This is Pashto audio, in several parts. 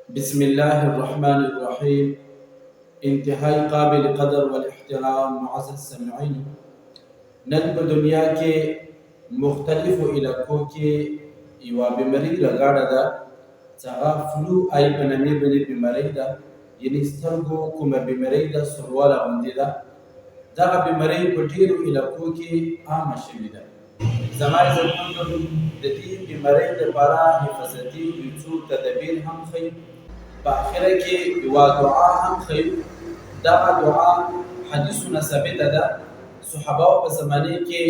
بسم الله الرحمن الرحيم. انتهائی قابل قدر والاحترام معزز السامعین، نن په دنیا کې مختلفو علاقو کې یوه بیماري راغاړه ده چې هغه فلو آی په نامې باندې بیماري ده، یعنې سترګو کومه بیماري ده، سورواله غوندې ده. دغه بیماري په ډېرو علاقو کې عامه شوې ده. زما عزتمندو، د دې بیمارۍ لپاره حفاظتي یو څو تدابیر هم ښیي. په آخره کې یوه دعا هم ښیو. دغه دعا حدیثونه ثابته ده. صحابهو په زمانې کې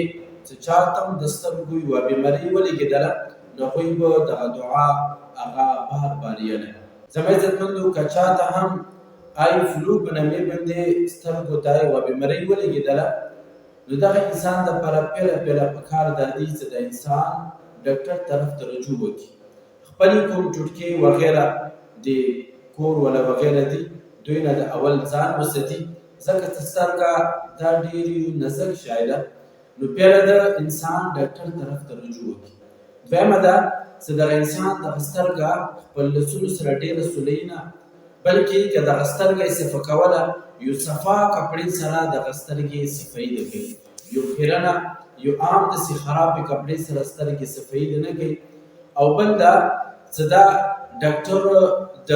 چې چاته هم د سترګو یوه بیماري ولګېدله، نو هغوی به دغه دعا هغه بار بار یله. زما عزتمندو، که چاته هم آی فلو په نامې باندې سترګو ته یوه بیماري ولګېدله، نو دغه انسان دپاره پیله پکار دا دی چې د انسان ډاکټر طرف ته رجوع وکړي. خپلې کوم ټوټکې وغیره د کور ولا وغیره دي، دوی نه د اول ځان وساتي، ځکه چې سترګه دا ډېرې نازک شی ده، نو پیله د انسان ډاکټر طرف ته رجوع وکړي. دویمه ده چې دغه انسان دغه سترګه خپل لاسونو سره ډېره سولوي نه، بلکې که دغه سترګه یې صفا کوله، یو صفا کپړې سره دغه سترګې صفایي ده کوي. یو خیرنه یو عام داسې خرابې کپړې سره سترګې صفایي ده نه کوي. او بل دا چې دا ډاکټر د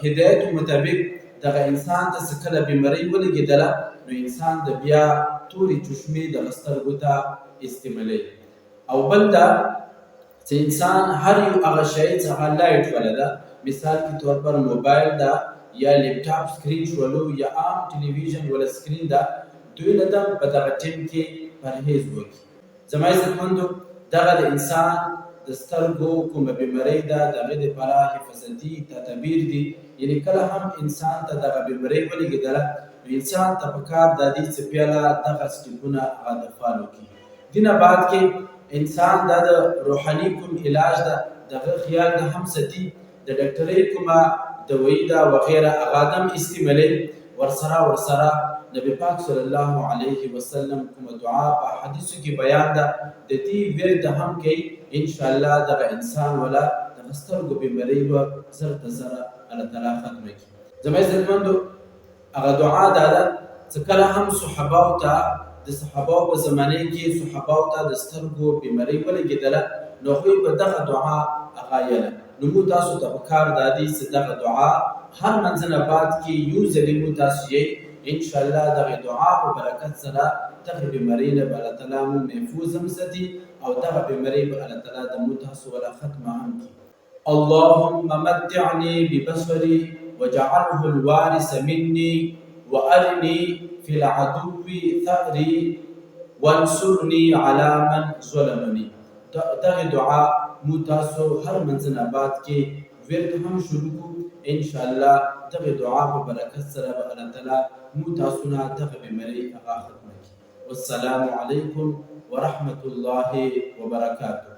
هدایتو مطابق دغه انسان ته چې کله بیمارۍ ولګېدله، نو انسان د بیا تورې چشمې دغه سترګو ته استعمالوي. او بل دا چې انسان هر یو هغه شی چې هغه لایټ والا ده، مثال کې طور پر موبایل ده یا لیپټاپ سکرین شولو یا عام ټلویزیون ولا سکرین ده، دوی نه ده په دغه ټیم کې پرهیز وکړي. زما عزتمندو، دغه د انسان د سترګو کومه بیمارۍ ده، د هغې دپاره حفاظتي تدابیر دي. یعنې کله هم انسان ته دغه بیمارۍ ولګېدله، نو انسان ته پکار دا دي چې پیله دغه سټیپونه هغه د فالو کړي. دې نه بعد کې انسان دا د روحاني کوم علاج ده، دغه خیال ده هم ساتي. د ډاکټرۍ کومه دوایي ده وغیره هغه هم استعمالوي. ورسره نبی پاک صلی الله علیه وسلم کومه دعا په حدیثو کې بیان ده، د دې ورد هم کوي. انشاءالله دغه انسان ولا دغه سترګو بیمارۍ به زر تر زره الله تعالی ختمه کړي. زما عزتمندو، هغه دعا دا ده چې کله هم صحابهو ته د صحابهو په زمانې کې صحابهو ته د سترګو بیمارۍ ولګېدله، نو هغوی به دغه دعا هغه یله. نو موږ تاسو ته پکار دا دی چې دغه دعا هر منځ نه بعد کې یو ځلې موږ تاسو یې انشاءالله دغه دعا په برکت سره دغه بیمارۍ نه به الله تعالی مو محفوظ هم ساتي، او دغه بیمارۍ به الله تعالی د مو تاسو ولا ختمه هم کړي. اللهم متعني ببصري وجعله الوارث مني وأرني في العدو ثأري وانصرني على من ظلمني. دغه دعا مو تاسو هر منځ نه بعد کې ورد هم شروع کړو. انشاءالله دغه دعا په برکت سره به الله تعالی مو تاسو نه دغه بیمارۍ هغه ختمه کړي. والسلام علیکم ورحمة الله وبرکاته.